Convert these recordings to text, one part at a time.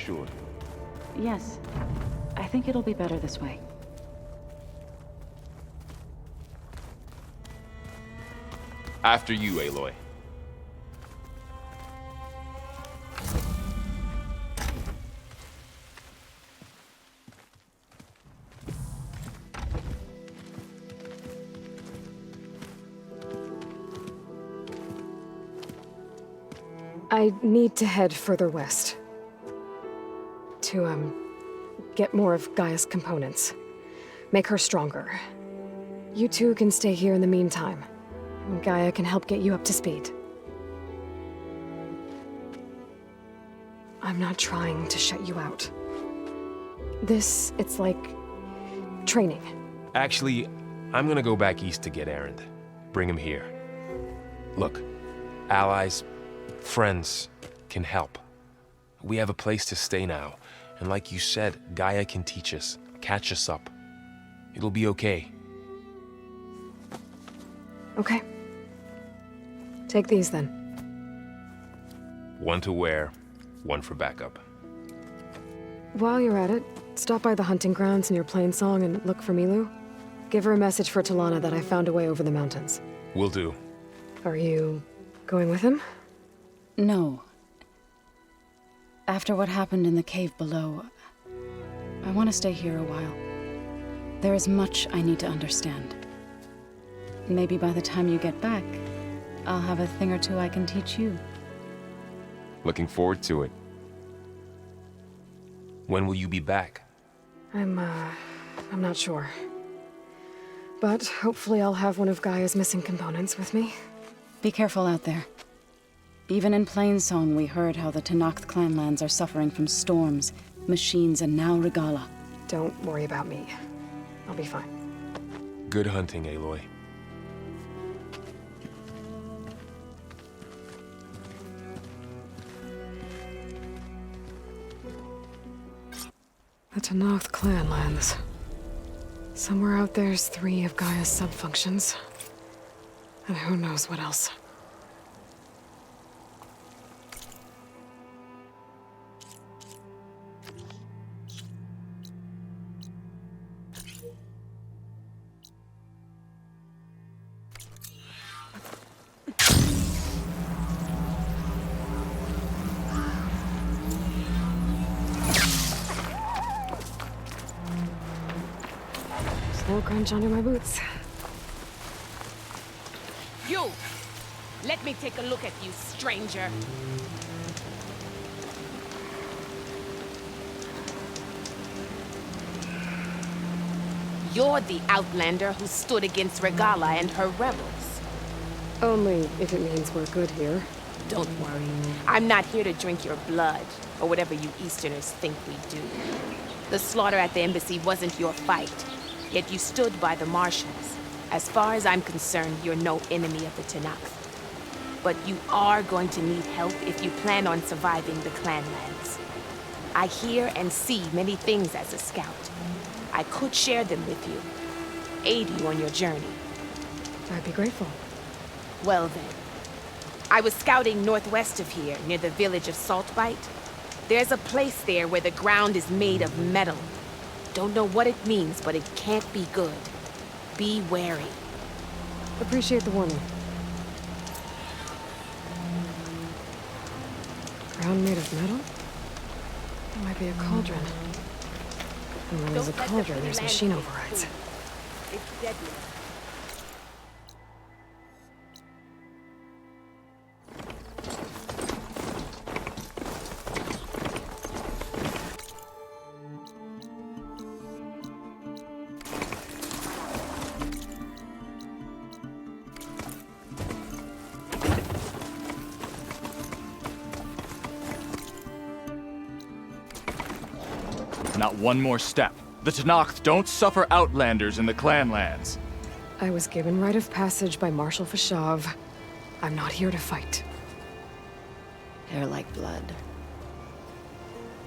sure? Yes. I think it'll be better this way. After you, Aloy. I need to head further west. To, get more of Gaia's components. Make her stronger. You two can stay here in the meantime. Gaia can help get you up to speed. I'm not trying to shut you out. It's like... training. Actually, I'm gonna go back east to get Erend. Bring him here. Look, allies, friends can help. We have a place to stay now, and like you said, Gaia can teach us, catch us up. It'll be okay. Okay. Take these then. One to wear, one for backup. While you're at it, stop by the hunting grounds near Plainsong and look for Milu. Give her a message for Talana that I found a way over the mountains. Will do. Are you going with him? No. After what happened in the cave below, I want to stay here a while. There is much I need to understand. Maybe by the time you get back, I'll have a thing or two I can teach you. Looking forward to it. When will you be back? I'm not sure. But hopefully I'll have one of Gaia's missing components with me. Be careful out there. Even in Plainsong, we heard how the Tenakth clanlands are suffering from storms, machines, and now Regala. Don't worry about me. I'll be fine. Good hunting, Aloy. The Tenakth clanlands. Somewhere out there's 3 of Gaia's subfunctions. And who knows what else. Snow crunch under my boots. You! Let me take a look at you, stranger. You're the outlander who stood against Regala and her rebels. Only if it means we're good here. Don't worry. I'm not here to drink your blood, or whatever you Easterners think we do. The slaughter at the embassy wasn't your fight, yet you stood by the marshals. As far as I'm concerned, you're no enemy of the Tenakth. But you are going to need help if you plan on surviving the clanlands. I hear and see many things as a scout. I could share them with you, aid you on your journey. I'd be grateful. Well then, I was scouting northwest of here, near the village of Saltbite. There's a place there where the ground is made of metal. Don't know what it means, but it can't be good. Be wary. Appreciate the warning. Ground made of metal? It might be a cauldron. And when there's a cauldron, there's machine overrides. It's deadly. Not one more step. The Tenakth don't suffer outlanders in the clanlands. I was given rite of passage by Marshal Fashav. I'm not here to fight. Hair like blood.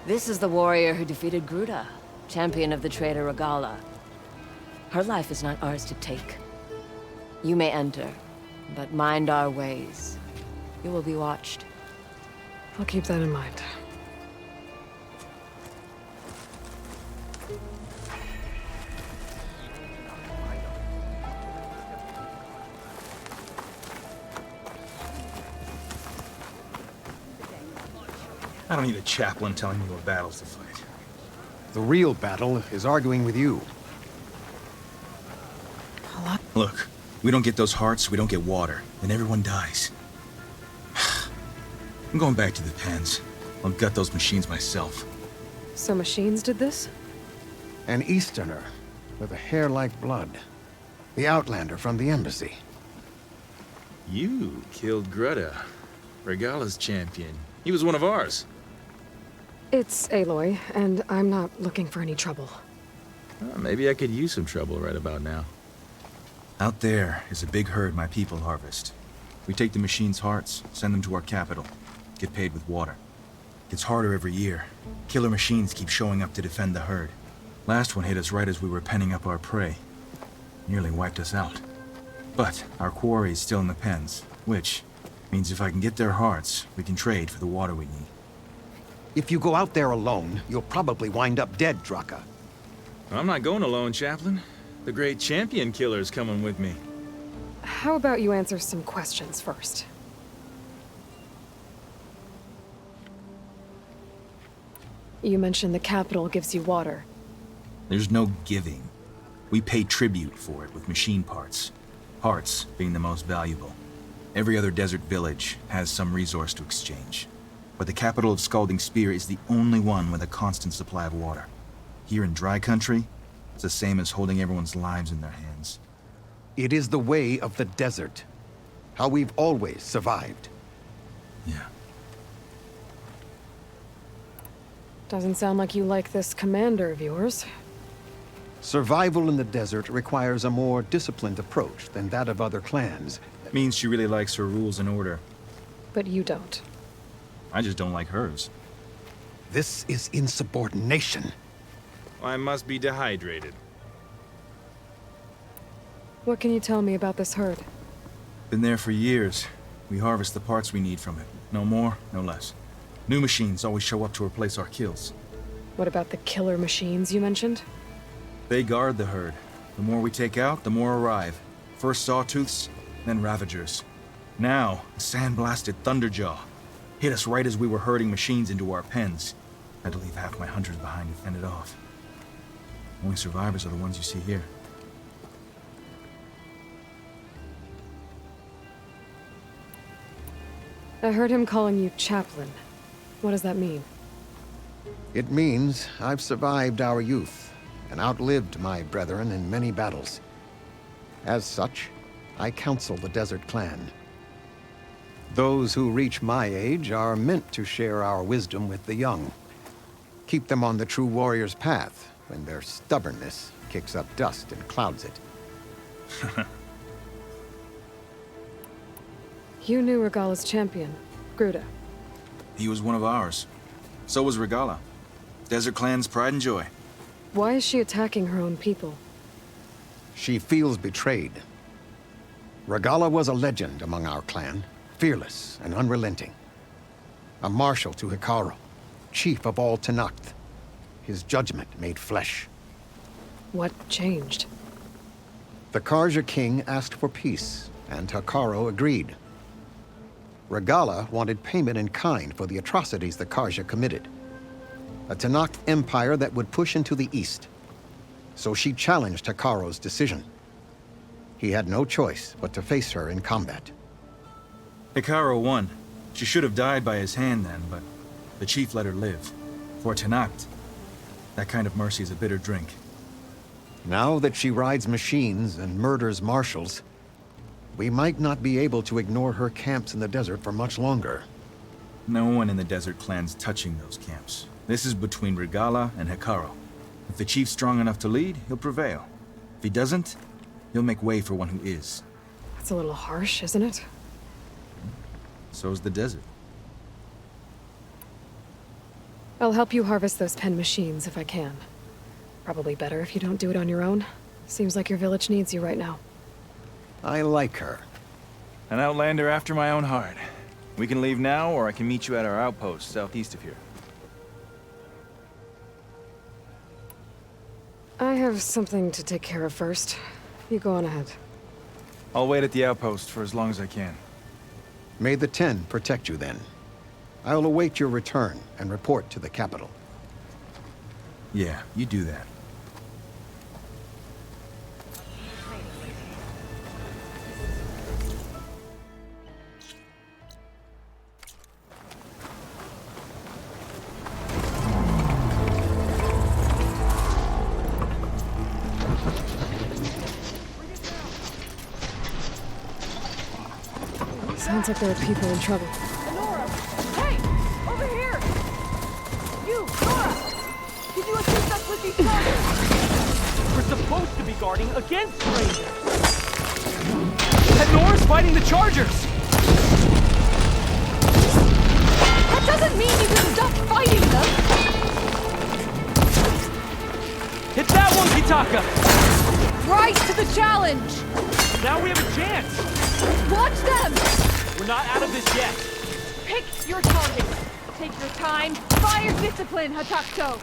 This is the warrior who defeated Gruda, champion of the traitor Regala. Her life is not ours to take. You may enter, but mind our ways. You will be watched. I'll keep that in mind. I don't need a chaplain telling me what battles to fight. The real battle is arguing with you. Look, we don't get those hearts, we don't get water, and everyone dies. I'm going back to the pens. I'll gut those machines myself. So machines did this? An Easterner with a hair like blood. The Outlander from the embassy. You killed Greta, Regala's champion. He was one of ours. It's Aloy, and I'm not looking for any trouble. Maybe I could use some trouble right about now. Out there is a big herd my people harvest. We take the machine's hearts, send them to our capital, get paid with water. Gets harder every year. Killer machines keep showing up to defend the herd. Last one hit us right as we were penning up our prey. Nearly wiped us out. But our quarry is still in the pens, which means if I can get their hearts, we can trade for the water we need. If you go out there alone, you'll probably wind up dead, Draka. I'm not going alone, Chaplain. The great champion killer's coming with me. How about you answer some questions first? You mentioned the capital gives you water. There's no giving. We pay tribute for it with machine parts. Hearts being the most valuable. Every other desert village has some resource to exchange. But the capital of Scalding Spear is the only one with a constant supply of water. Here in dry country, it's the same as holding everyone's lives in their hands. It is the way of the desert. How we've always survived. Yeah. Doesn't sound like you like this commander of yours. Survival in the desert requires a more disciplined approach than that of other clans. That means she really likes her rules and order. But you don't. I just don't like hers. This is insubordination. I must be dehydrated. What can you tell me about this herd? Been there for years. We harvest the parts we need from it. No more, no less. New machines always show up to replace our kills. What about the killer machines you mentioned? They guard the herd. The more we take out, the more arrive. First sawtooths, then ravagers. Now, a sandblasted thunderjaw. Hit us right as we were herding machines into our pens. Had to leave half my hunters behind to fend it off. Only survivors are the ones you see here. I heard him calling you chaplain. What does that mean? It means I've survived our youth and outlived my brethren in many battles. As such, I counsel the Desert Clan. Those who reach my age are meant to share our wisdom with the young. Keep them on the true warrior's path when their stubbornness kicks up dust and clouds it. You knew Regala's champion, Gruta. He was one of ours. So was Regala. Desert Clan's pride and joy. Why is she attacking her own people? She feels betrayed. Regala was a legend among our clan, fearless and unrelenting. A marshal to Hekarro, chief of all Tenakth. His judgment made flesh. What changed? The Karja king asked for peace, and Hekarro agreed. Regala wanted payment in kind for the atrocities the Karja committed. A Tenakth empire that would push into the east. So she challenged Hekarro's decision. He had no choice but to face her in combat. Hekarro won. She should have died by his hand then, but the chief let her live. For Tenakth, that kind of mercy is a bitter drink. Now that she rides machines and murders marshals, we might not be able to ignore her camps in the desert for much longer. No one in the Desert Clan's touching those camps. This is between Regala and Hekarro. If the chief's strong enough to lead, he'll prevail. If he doesn't, he'll make way for one who is. That's a little harsh, isn't it? So's the desert. I'll help you harvest those pen machines if I can. Probably better if you don't do it on your own. Seems like your village needs you right now. I like her. An outlander after my own heart. We can leave now, or I can meet you at our outpost southeast of here. I have something to take care of first. You go on ahead. I'll wait at the outpost for as long as I can. May the Ten protect you then. I'll await your return and report to the capital. Yeah, you do that. Sounds like there are people in trouble. Nora! Hey! Over here! You, Nora! Can you assist us with these soldiers? We're supposed to be guarding against strangers! And Nora's fighting the Chargers! That doesn't mean you can stop fighting them! Hit that one, Kitaka! Rise to the challenge! Now we have a chance! Watch them! We're not out of this yet! Pick your target. Take your time. Fire discipline, Hatakto!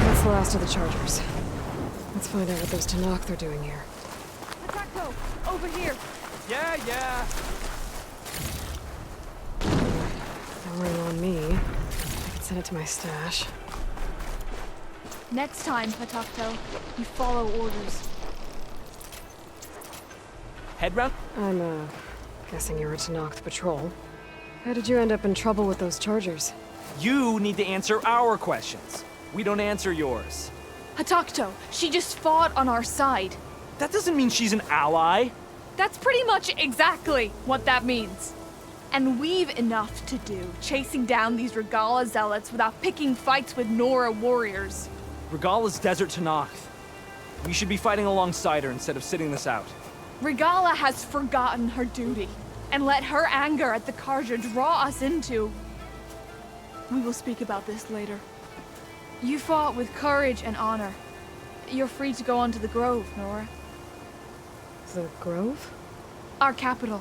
That's the last of the Chargers. Let's find out what those Tenakth are doing here. Hatakto, over here! Yeah. Don't worry on me. I can send it to my stash. Next time, Hatakto, you follow orders. Head round? I'm, guessing you're a Tenakth patrol. How did you end up in trouble with those Chargers? You need to answer our questions. We don't answer yours. Hatakto, she just fought on our side. That doesn't mean she's an ally. That's pretty much exactly what that means. And we've enough to do chasing down these Regala zealots without picking fights with Nora warriors. Regala's desert Tenakth. We should be fighting alongside her instead of sitting this out. Regala has forgotten her duty and let her anger at the Karja draw us into... We will speak about this later. You fought with courage and honor. You're free to go on to the Grove, Nora. The Grove? Our capital.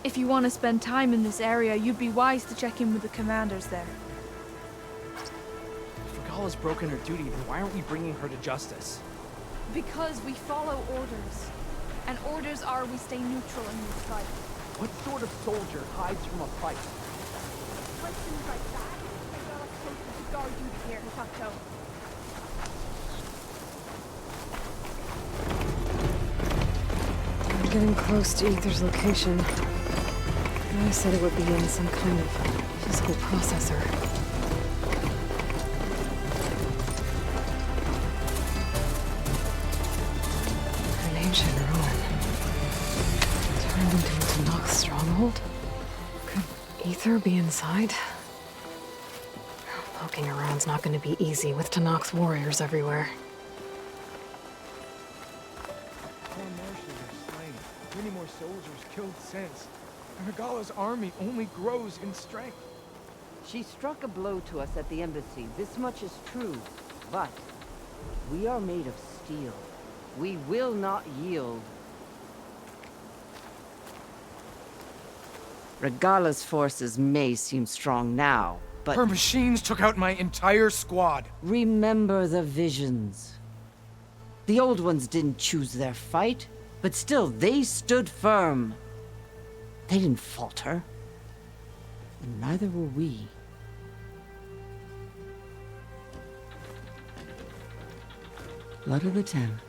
If you want to spend time in this area, you'd be wise to check in with the commanders there. If Regala's broken her duty, then why aren't we bringing her to justice? Because we follow orders. And orders are we stay neutral in this fight. What sort of soldier hides from a fight? Questions like that, I got us posted to guard duty here, Hatakto. I'm getting close to Aether's location. I said it would be in some kind of physical processor. An ancient ruin. Turned into a Tenakth stronghold? Could Aether be inside? Poking around's not going to be easy with Tenakth warriors everywhere. More marshals are slain. Many more soldiers killed since. And Regala's army only grows in strength. She struck a blow to us at the embassy. This much is true. But we are made of steel. We will not yield. Regala's forces may seem strong now, but... Her machines took out my entire squad. Remember the visions. The old ones didn't choose their fight, but still they stood firm. They didn't falter. And neither will we. Blood of the Ten.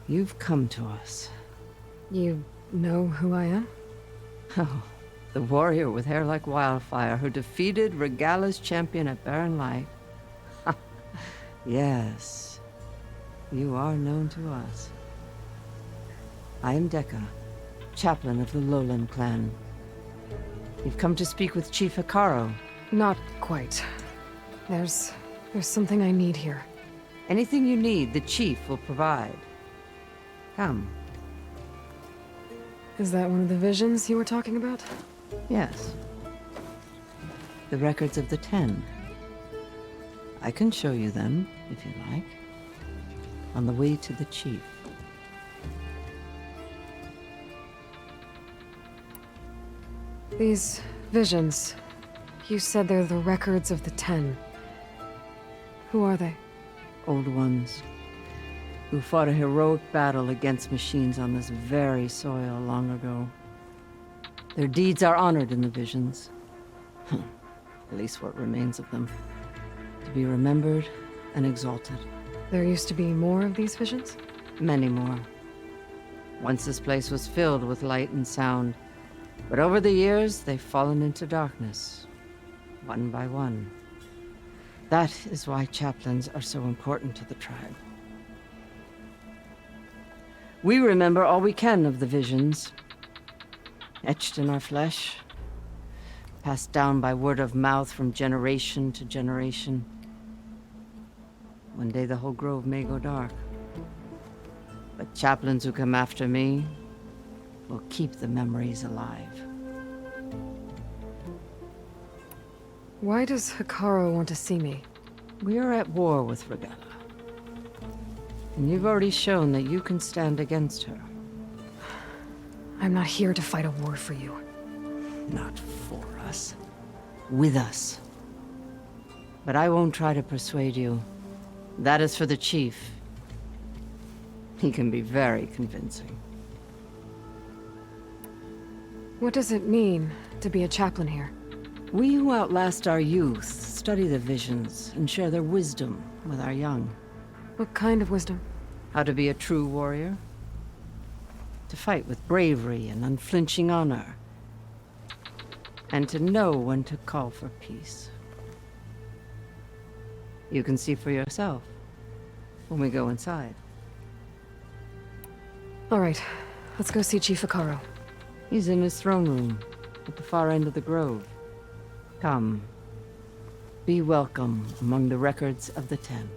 You've come to us. You know who I am? Oh, the warrior with hair like wildfire who defeated Regala's champion at Barren Light. Yes, you are known to us. I am Dekka, chaplain of the Lowland clan. You've come to speak with Chief Hekarro. Not quite. There's something I need here. Anything you need, the chief will provide. Come. Is that one of the visions you were talking about? Yes. The records of the 10. I can show you them, if you like. On the way to the chief. These visions, you said they're the records of the 10. Who are they? Old ones, who fought a heroic battle against machines on this very soil long ago. Their deeds are honored in the visions. At least what remains of them. To be remembered and exalted. There used to be more of these visions? Many more. Once this place was filled with light and sound, but over the years they've fallen into darkness, one by one. That is why chaplains are so important to the tribe. We remember all we can of the visions, etched in our flesh, passed down by word of mouth from generation to generation. One day the whole grove may go dark, but chaplains who come after me will keep the memories alive. Why does Hekarro want to see me? We are at war with Regalla. And you've already shown that you can stand against her. I'm not here to fight a war for you. Not for us. With us. But I won't try to persuade you. That is for the chief. He can be very convincing. What does it mean to be a chaplain here? We who outlast our youth study the visions and share their wisdom with our young. What kind of wisdom? How to be a true warrior. To fight with bravery and unflinching honor. And to know when to call for peace. You can see for yourself when we go inside. All right, let's go see Chief Hekarro. He's in his throne room at the far end of the grove. Come. Be welcome among the records of the 10.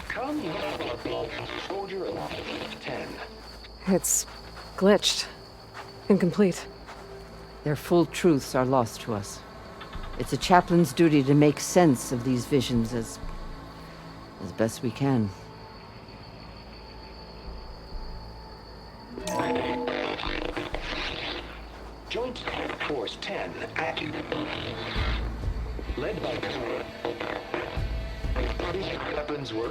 Come, soldier of 10. It's glitched. Incomplete. Their full truths are lost to us. It's a chaplain's duty to make sense of these visions as best we can. Joint Force 10 active. Led by weapons were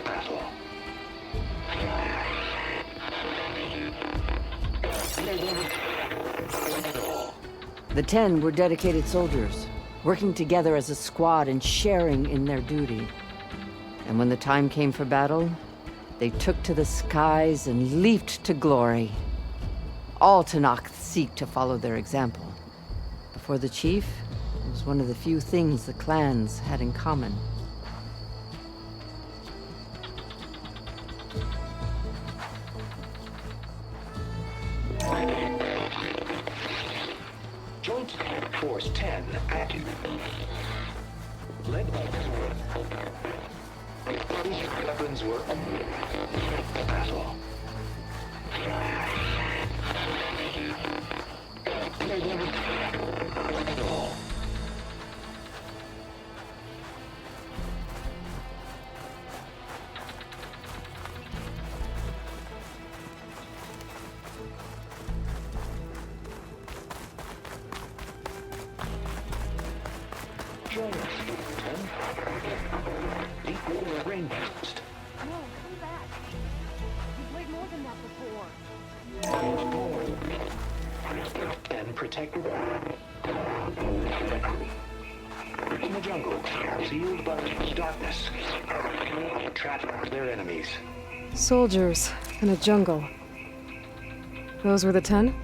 battle. The 10 were dedicated soldiers, working together as a squad and sharing in their duty. And when the time came for battle, they took to the skies and leaped to glory. All Tenakth seek to follow their example. Before the chief, it was one of the few things the clans had in common. Joint Force 10 active. Led by weapons were battle. Join us, 10. Deep water rain burst. No, come back. You played more than that before. And protect in the jungle, sealed by darkness. Trap their enemies. Soldiers in a jungle. Those were the 10?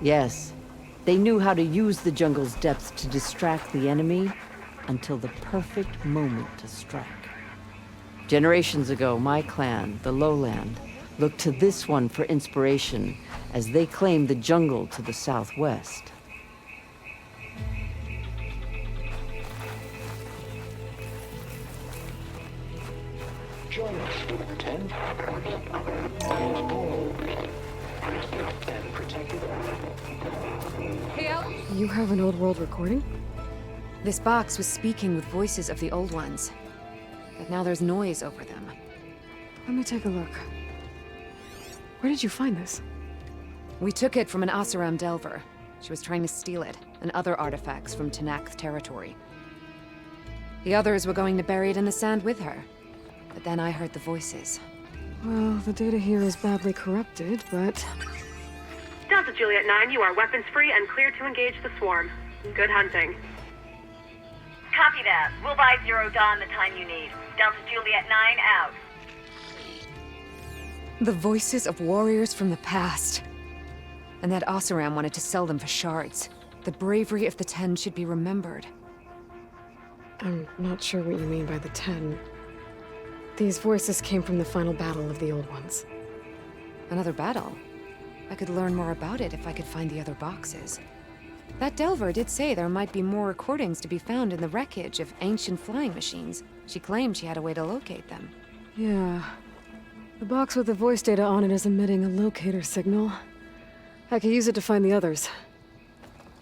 Yes. They knew how to use the jungle's depths to distract the enemy until the perfect moment to strike. Generations ago, my clan, the Lowland, looked to this one for inspiration as they claimed the jungle to the southwest. Join us, 10. And protect it. Hey, Alex. You have an old world recording? This box was speaking with voices of the old ones. But now there's noise over them. Let me take a look. Where did you find this? We took it from an Oseram Delver. She was trying to steal it, and other artifacts from Tenakth territory. The others were going to bury it in the sand with her. But then I heard the voices. Well, the data here is badly corrupted, but... Delta Juliet 9, you are weapons-free and clear to engage the swarm. Good hunting. Copy that. We'll buy Zero Dawn the time you need. Delta Juliet 9 out. The voices of warriors from the past. And that Oseram wanted to sell them for shards. The bravery of the 10 should be remembered. I'm not sure what you mean by the 10. These voices came from the final battle of the Old Ones. Another battle? I could learn more about it if I could find the other boxes. That Delver did say there might be more recordings to be found in the wreckage of ancient flying machines. She claimed she had a way to locate them. Yeah. The box with the voice data on it is emitting a locator signal. I could use it to find the others.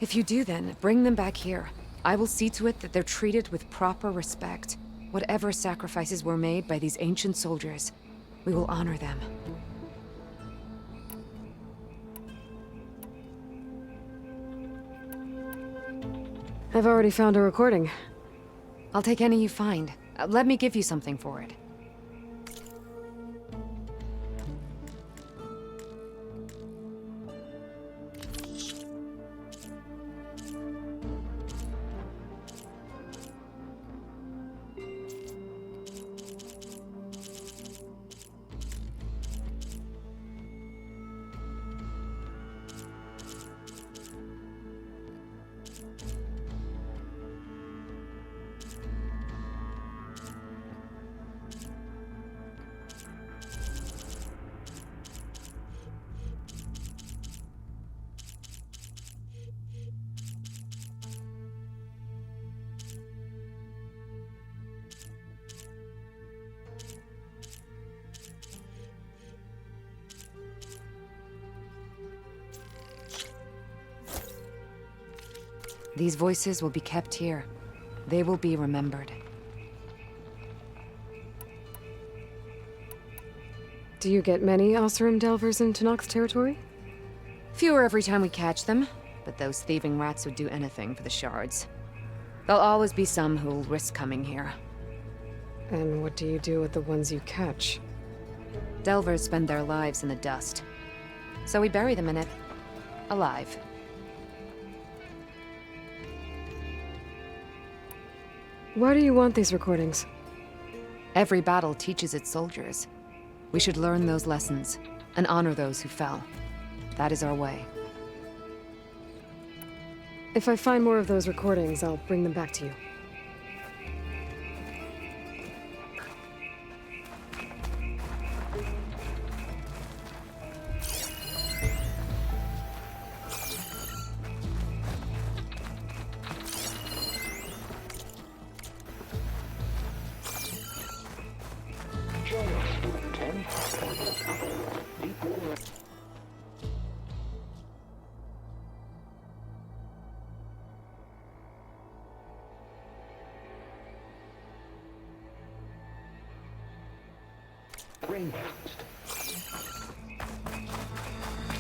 If you do then, bring them back here. I will see to it that they're treated with proper respect. Whatever sacrifices were made by these ancient soldiers, we will honor them. I've already found a recording. I'll take any you find. Let me give you something for it. These voices will be kept here. They will be remembered. Do you get many Oseram Delvers in Tenakth territory? Fewer every time we catch them, but those thieving rats would do anything for the shards. There'll always be some who'll risk coming here. And what do you do with the ones you catch? Delvers spend their lives in the dust. So we bury them in it, alive. Why do you want these recordings? Every battle teaches its soldiers. We should learn those lessons, and honor those who fell. That is our way. If I find more of those recordings, I'll bring them back to you.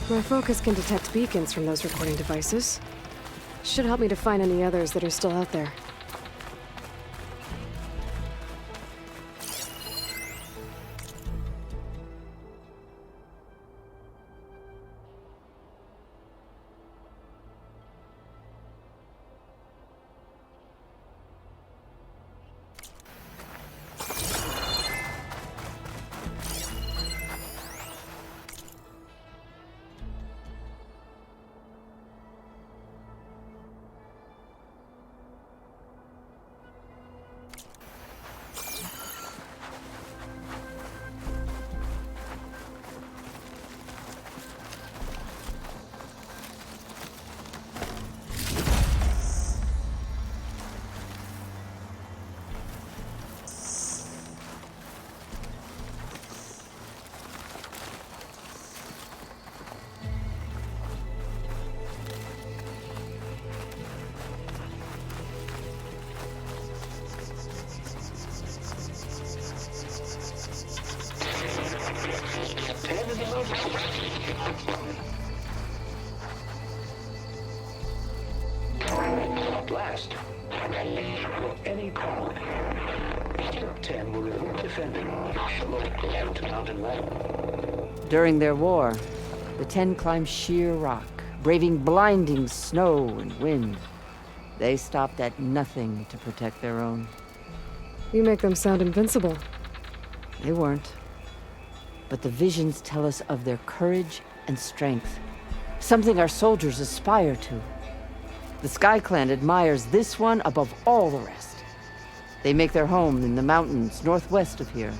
My focus can detect beacons from those recording devices. Should help me to find any others that are still out there. Any call. 10 will remove defending to mountain level. During their war, the 10 climbed sheer rock, braving blinding snow and wind. They stopped at nothing to protect their own. You make them sound invincible. They weren't. But the visions tell us of their courage and strength, something our soldiers aspire to. The Sky Clan admires this one above all the rest. They make their home in the mountains northwest of here.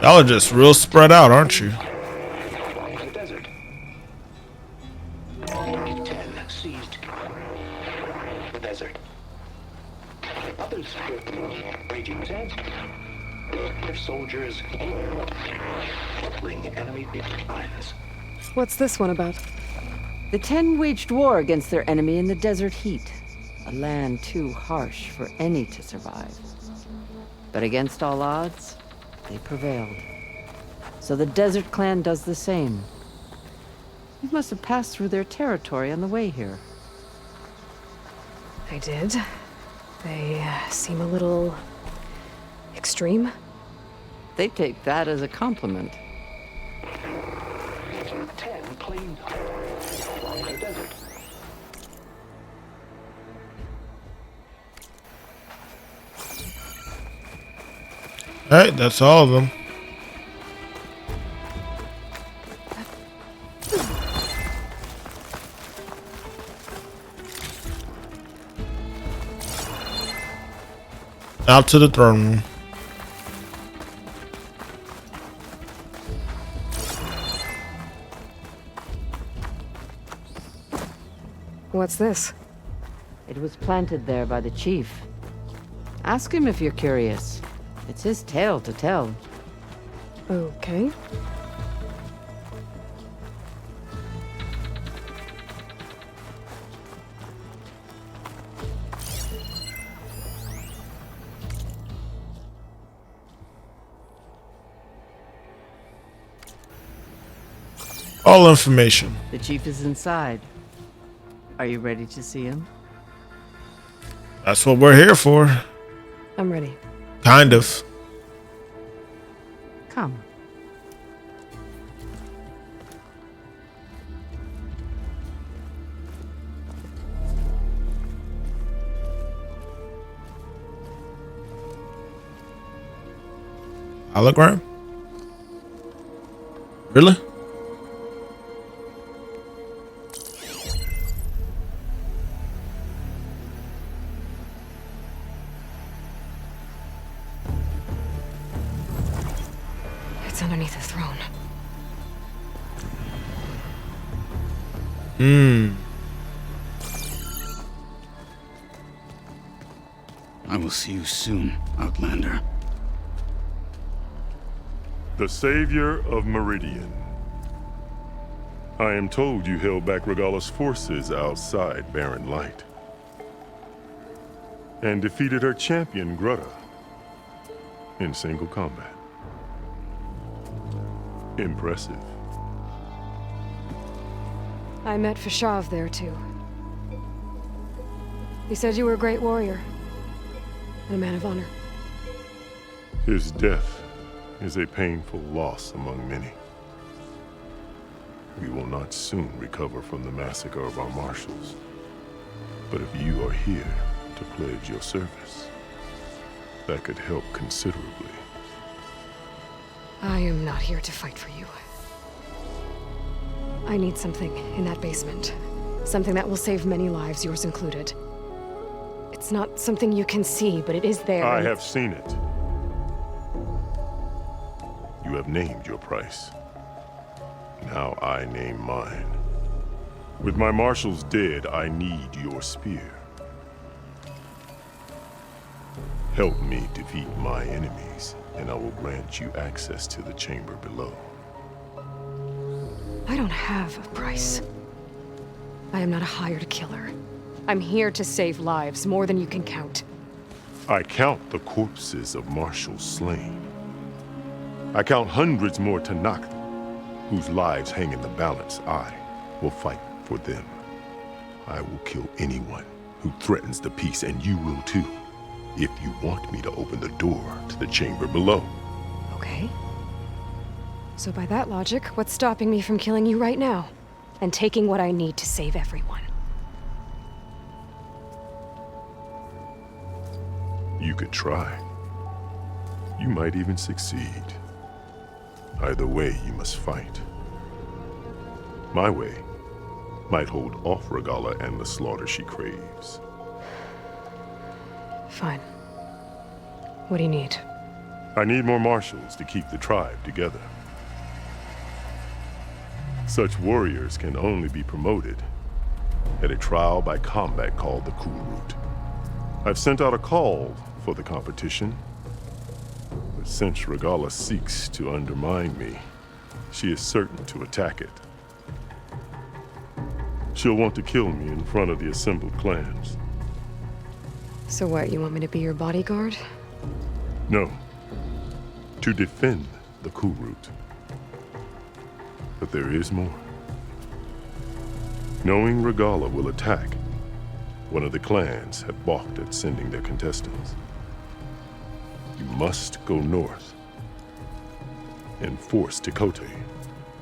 Y'all are just real spread out, aren't you? The desert. 10 seized the desert. Others raging sands. Their soldiers battling enemy lines. What's this one about? The 10 waged war against their enemy in the desert heat, a land too harsh for any to survive. But against all odds, they prevailed. So the Desert Clan does the same. You must have passed through their territory on the way here. I did. They seem a little extreme. They take that as a compliment. 10 claimed the desert. Alright, that's all of them. Out to the throne room. What's this? It was planted there by the chief. Ask him if you're curious. It's his tale to tell. Okay. All information. The chief is inside. Are you ready to see him? That's what we're here for. I'm ready. Kind of. Come. Hologram? Really? It's underneath the throne. I will see you soon, Outlander. The savior of Meridian. I am told you held back Regalla's forces outside Barren Light. And defeated her champion, Grutta, in single combat. Impressive. I met Fashav there, too. He said you were a great warrior. And a man of honor. His death is a painful loss among many. We will not soon recover from the massacre of our marshals. But if you are here to pledge your service, that could help considerably. I am not here to fight for you. I need something in that basement. Something that will save many lives, yours included. It's not something you can see, but it is there. I have seen it. You have named your price. Now I name mine. With my marshals dead, I need your spear. Help me defeat my enemies, and I will grant you access to the chamber below. I don't have a price. I am not a hired killer. I'm here to save lives, more than you can count. I count the corpses of marshals slain. I count hundreds more Tenakth whose lives hang in the balance, I will fight for them. I will kill anyone who threatens the peace, and you will too, if you want me to open the door to the chamber below. Okay. So by that logic, what's stopping me from killing you right now? And taking what I need to save everyone? You could try. You might even succeed. Either way, you must fight. My way might hold off Regalla and the slaughter she craves. Fine. What do you need? I need more marshals to keep the tribe together. Such warriors can only be promoted at a trial by combat called the Cool Route. I've sent out a call for the competition, but since Regalla seeks to undermine me, she is certain to attack it. She'll want to kill me in front of the assembled clans. So what, you want me to be your bodyguard? No, to defend the Cool Route. But there is more. Knowing Regalla will attack, one of the clans have balked at sending their contestants. You must go north and force Tenakth,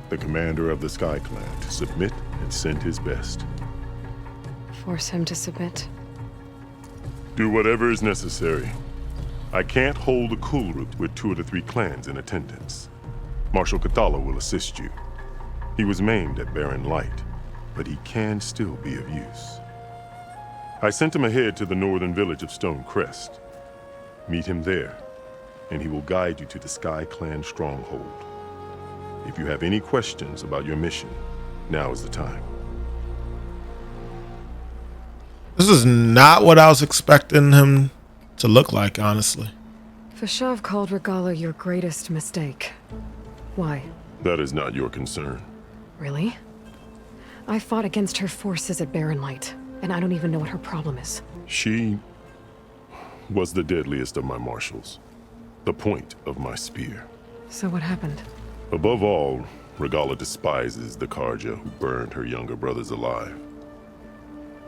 the commander of the Sky Clan, to submit and send his best. Force him to submit? Do whatever is necessary. I can't hold the Cool Route with 2 of the 3 clans in attendance. Marshal Cathala will assist you. He was maimed at Barren Light, but he can still be of use. I sent him ahead to the northern village of Stone Crest. Meet him there, and he will guide you to the Sky Clan stronghold. If you have any questions about your mission, now is the time. This is not what I was expecting him to look like, honestly. Fashav called Regalla your greatest mistake. Why? That is not your concern. Really? I fought against her forces at Barren Light, and I don't even know what her problem is. She was the deadliest of my marshals, the point of my spear. So what happened? Above all, Regalla despises the Karja who burned her younger brothers alive.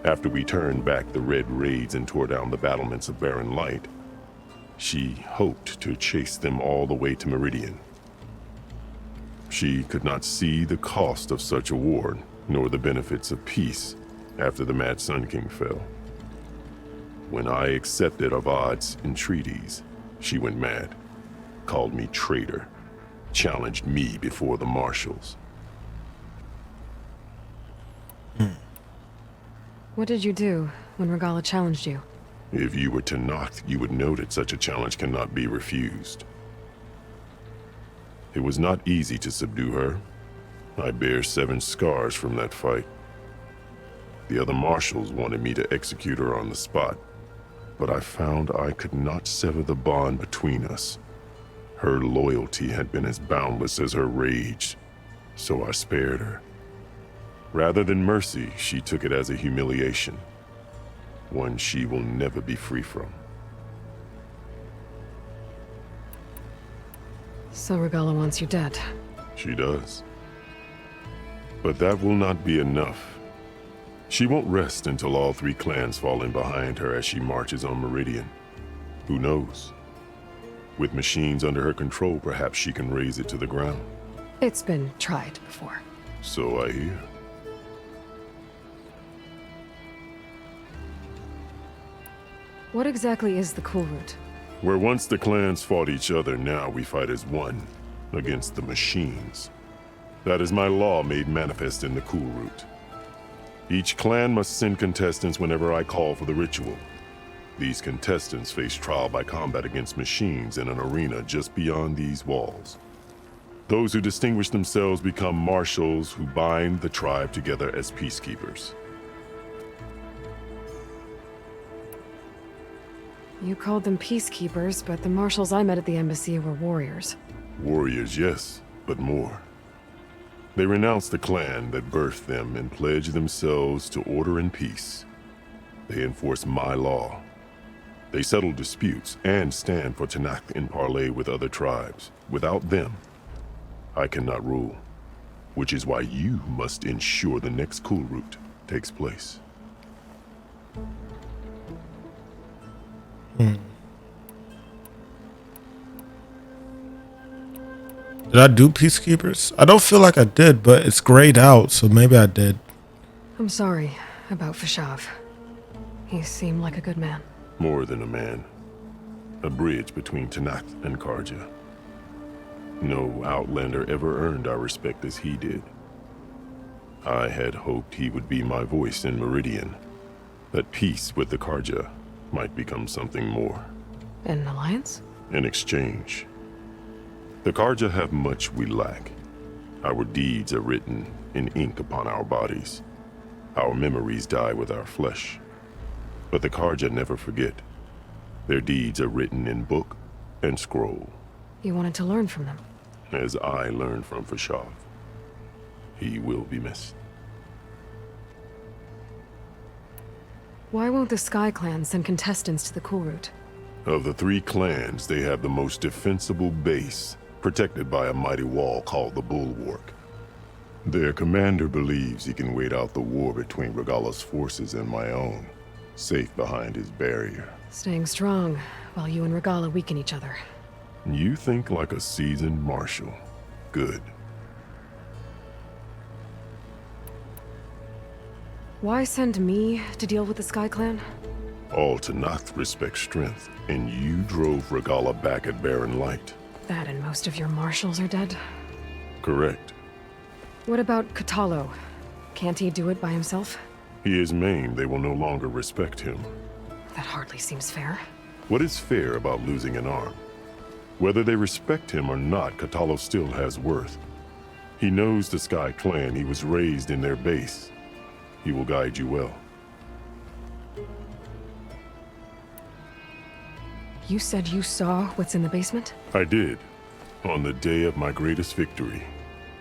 After we turned back the Red Raids and tore down the battlements of Barren Light, she hoped to chase them all the way to Meridian. She could not see the cost of such a war, nor the benefits of peace after the Mad Sun King fell. When I accepted Avad's entreaties, she went mad, called me traitor, challenged me before the marshals. What did you do when Regalla challenged you? If you were Tenakth, you would know that such a challenge cannot be refused. It was not easy to subdue her. I bear 7 scars from that fight. The other marshals wanted me to execute her on the spot, but I found I could not sever the bond between us. Her loyalty had been as boundless as her rage, so I spared her. Rather than mercy, she took it as a humiliation, one she will never be free from. So Regalla wants you dead. She does. But that will not be enough. She won't rest until all 3 clans fall in behind her as she marches on Meridian. Who knows? With machines under her control, perhaps she can raise it to the ground. It's been tried before. So I hear. What exactly is the Cool Route? Where once the clans fought each other, now we fight as one, against the machines. That is my law made manifest in the Cool Route. Each clan must send contestants whenever I call for the ritual. These contestants face trial by combat against machines in an arena just beyond these walls. Those who distinguish themselves become marshals who bind the tribe together as peacekeepers. You called them peacekeepers, but the marshals I met at the embassy were warriors. Warriors, yes, but more. They renounce the clan that birthed them and pledge themselves to order and peace. They enforce my law. They settle disputes and stand for Tenakth in parley with other tribes. Without them, I cannot rule. which is why you must ensure the next cool route takes place. Did I do Peacekeepers? I don't feel like I did, but it's grayed out, so maybe I did. I'm sorry about Fashav. He seemed like a good man. More than a man. A bridge between Tenakth and Karja. No Outlander ever earned our respect as he did. I had hoped he would be my voice in Meridian. That peace with the Karja might become something more. An alliance? In exchange. The Karja have much we lack. Our deeds are written in ink upon our bodies. Our memories die with our flesh. But the Karja never forget. Their deeds are written in book and scroll. You wanted to learn from them. As I learned from Fashav. He will be missed. Why won't the Sky Clan send contestants to the Cool Route? Of the 3 clans, they have the most defensible base, protected by a mighty wall called the Bulwark. Their commander believes he can wait out the war between Regalla's forces and my own, safe behind his barrier. Staying strong, while you and Regalla weaken each other. You think like a seasoned marshal. Good. Why send me to deal with the Sky Clan? All Tenakth respect strength, and you drove Regalla back at Barren Light. That and most of your marshals are dead? Correct. What about Katalo? Can't he do it by himself? He is maimed, they will no longer respect him. That hardly seems fair. What is fair about losing an arm? Whether they respect him or not, Katalo still has worth. He knows the Sky Clan, he was raised in their base. He will guide you well. You said you saw what's in the basement? I did, on the day of my greatest victory.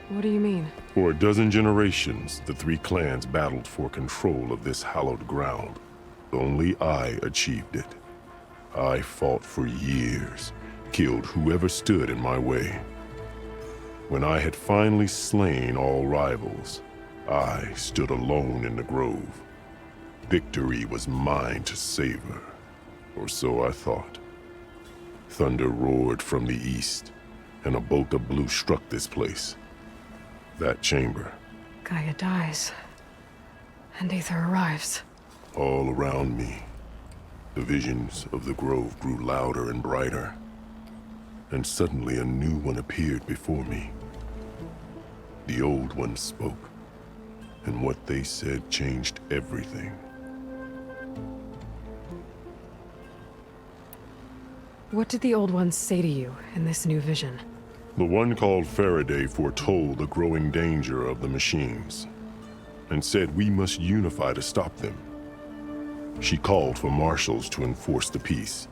What do you mean? For a dozen generations, the 3 clans battled for control of this hallowed ground. Only I achieved it. I fought for years, killed whoever stood in my way. When I had finally slain all rivals, I stood alone in the grove. Victory was mine to savor, or so I thought. Thunder roared from the east, and a bolt of blue struck this place. That chamber. Gaia dies, and Aether arrives. All around me, the visions of the grove grew louder and brighter, and suddenly a new one appeared before me. The old one spoke, and what they said changed everything. What did the old ones say to you in this new vision? The one called Faraday foretold the growing danger of the machines, and said we must unify to stop them. She called for marshals to enforce the peace.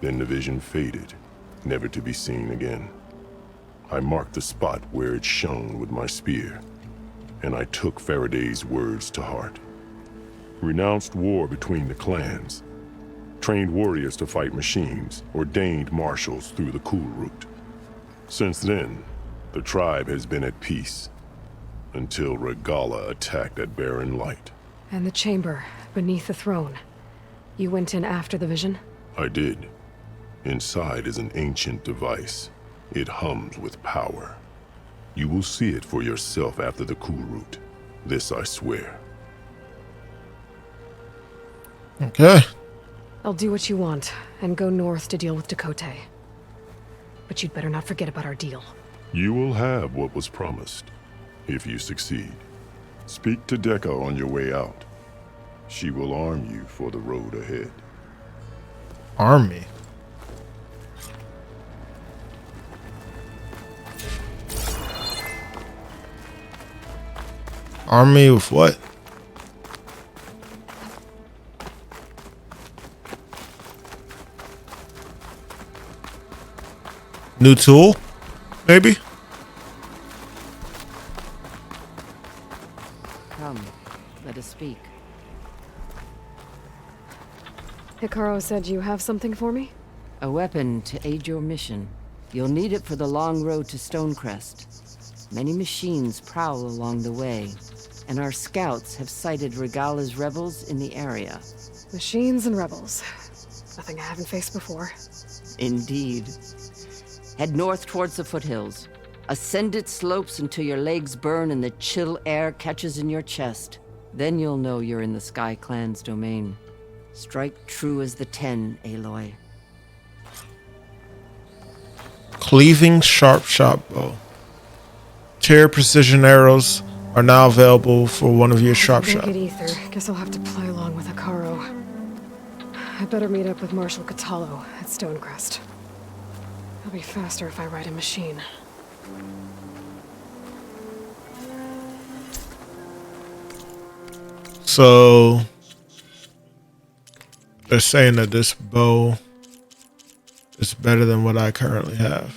Then the vision faded, never to be seen again. I marked the spot where it shone with my spear, and I took Faraday's words to heart. Renounced war between the clans, trained warriors to fight machines, ordained marshals through the Cool Route. Since then, the tribe has been at peace, until Regalla attacked at Barren Light. And the chamber, beneath the throne. You went in after the vision? I did. Inside is an ancient device. It hums with power. You will see it for yourself after the Cool Route. This I swear. Okay. I'll do what you want, and go north to deal with Dakota. But you'd better not forget about our deal. You will have what was promised, if you succeed. Speak to Dekka on your way out. She will arm you for the road ahead. Arm me? Arm me with what? New tool? Maybe? Come, let us speak. Hekarro said you have something for me? A weapon to aid your mission. You'll need it for the long road to Stonecrest. Many machines prowl along the way, and our scouts have sighted Regala's rebels in the area. Machines and rebels. Nothing I haven't faced before. Indeed. Head north towards the foothills. Ascend its slopes until your legs burn and the chill air catches in your chest. Then you'll know you're in the Sky Clan's domain. Strike true as the 10, Aloy. Cleaving sharp shot bow. Tear precision arrows are now available for one of your sharp Don't shot. get ether. Guess I'll have to play along with Hekarro. I better meet up with Marshal Catallo at Stonecrest. It'll be faster if I ride a machine. So they're saying that this bow is better than what I currently have.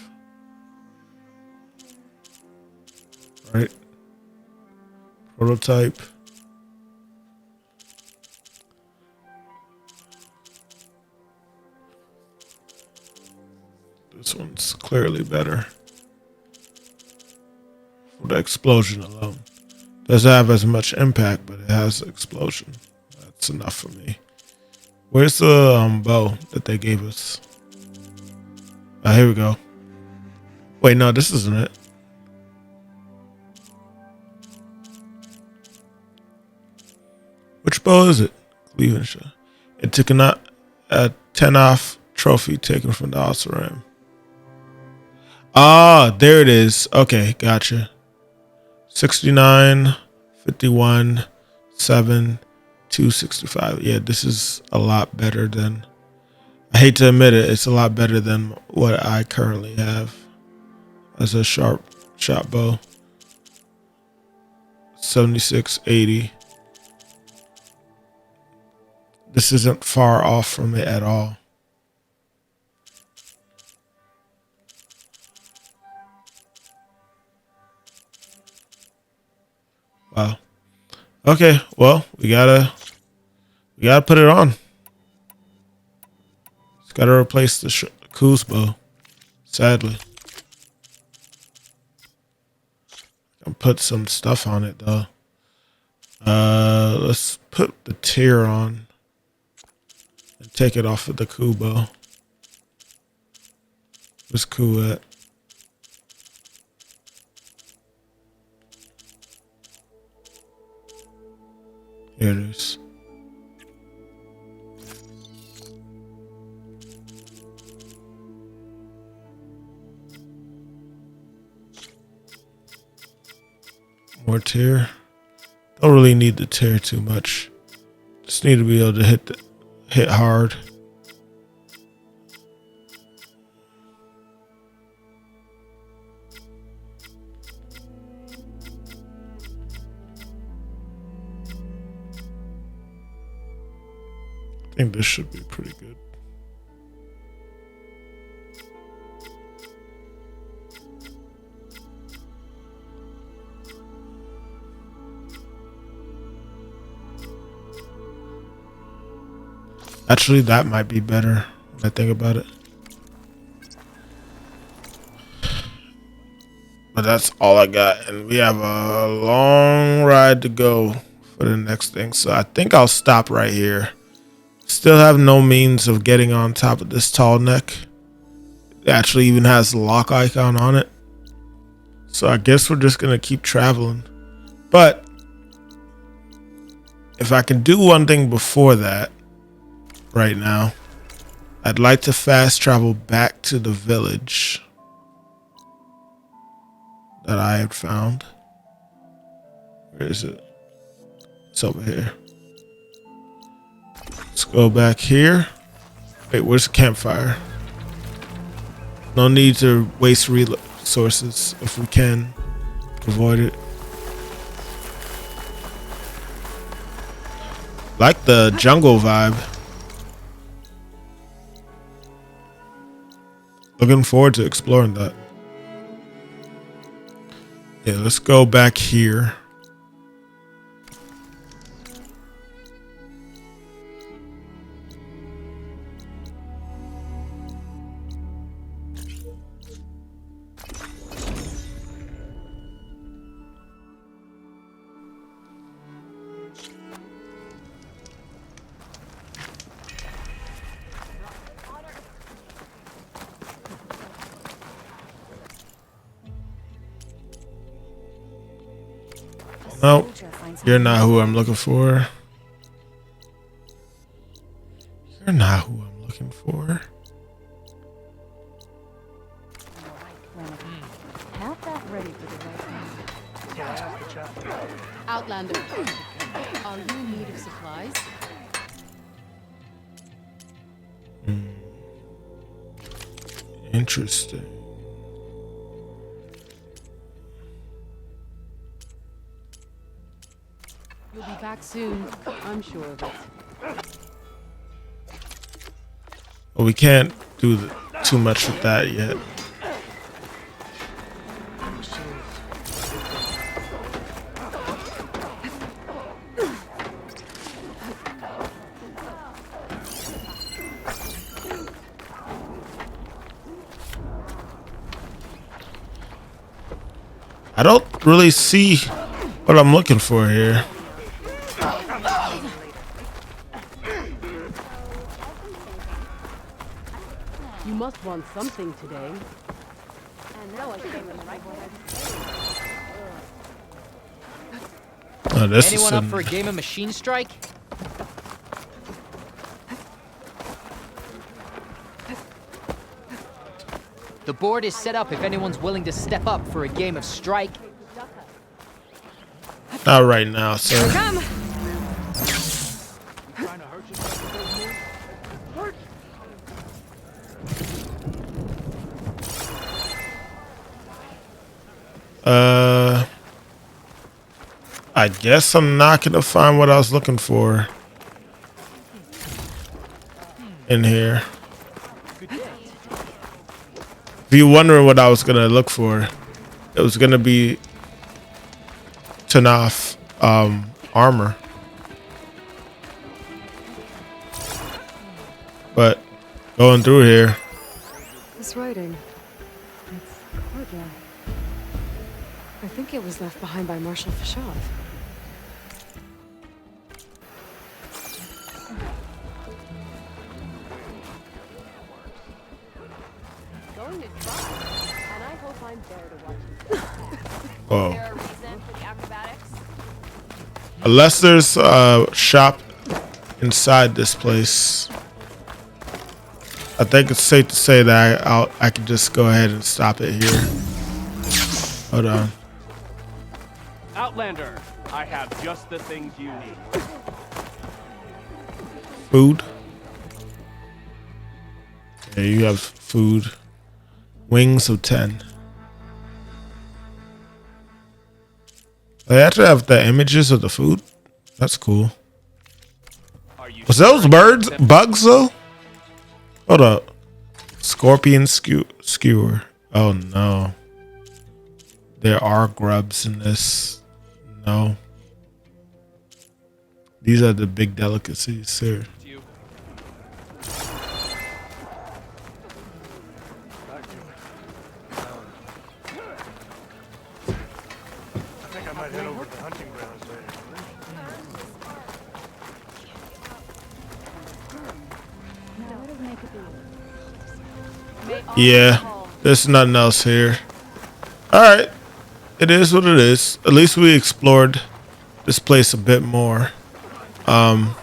Right? Prototype. This one's clearly better. For the explosion alone. Doesn't have as much impact, but it has the explosion. That's enough for me. Where's the bow that they gave us? Oh, here we go. Wait, no, this isn't it. Which bow is it? Cleveland shot. It took a Tenakth trophy taken from the Osram. Ah, there it is. Okay, gotcha. 69, 51, 7, 265. Yeah, this is a lot better than... I hate to admit it, it's a lot better than what I currently have as a sharp shot bow. 76, 80. This isn't far off from it at all. Wow. Okay, well, we gotta put it on. It's gotta replace the Kuz bow, sadly. I'll put some stuff on it though. Let's put the tear on and take it off of the Ku bow. Where's Ku at? Here it is. More tear. Don't really need the tear too much. Just need to be able to hit hard. I think this should be pretty good. Actually, that might be better when I think about it. But that's all I got. And we have a long ride to go for the next thing. So I think I'll stop right here. Still have no means of getting on top of this tall neck. It actually even has the lock icon on it. So I guess we're just going to keep traveling. But if I can do one thing before that right now, I'd like to fast travel back to the village that I had found. Where is it? It's over here. Let's go back here. Wait, where's the campfire? No need to waste resources if we can avoid it. Like the jungle vibe. Looking forward to exploring that. Yeah, let's go back here. Nope. You're not who I'm looking for. You're not who I'm looking for. Have that ready for the right time. Outlander, are you in need of supplies? Interesting. You'll be back soon, I'm sure of it. Well, we can't do too much with that yet. I don't really see what I'm looking for here. You must want something today. Oh, this Anyone is up for a game of Machine Strike? The board is set up if anyone's willing to step up for a game of Strike. not right now, sir. Come. I guess I'm not gonna find what I was looking for in here. If you're wondering what I was gonna look for, it was gonna be Tenakth armor. But going through here, This writing. It's cordial. I think it was left behind by Marshal Fashov. Going to try, and I hope I'm there to watch you. oh, Is there a reason for the acrobatics? unless there's a shop inside this place, I think it's safe to say that I can just go ahead and stop it here. Hold on. Outlander, I have just the things you need. Food. Yeah, you have food. Wings of 10. They actually have the images of the food. That's cool. Was those birds bugs though? Hold up. Scorpion skewer. Oh no. There are grubs in this. No. These are the big delicacies, sir. I think I might head over to the hunting grounds later. Yeah, there's nothing else here. Alright. It is what it is. At least we explored this place a bit more. I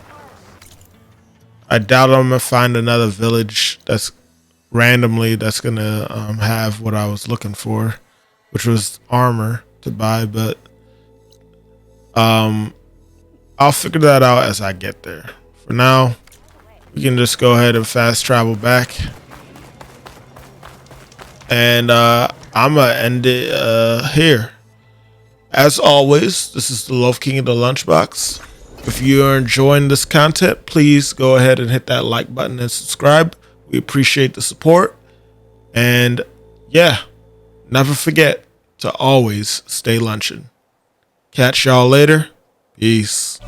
doubt I'm gonna find another village that's randomly that's gonna have what I was looking for, which was armor to buy, but I'll figure that out as I get there. For now, we can just go ahead and fast travel back. And I'm gonna end it here. As always, this is the Love King of the Lunchbox. If you are enjoying this content, please go ahead and hit that like button and subscribe. We appreciate the support. And yeah, never forget to always stay lunchin'. Catch y'all later. Peace.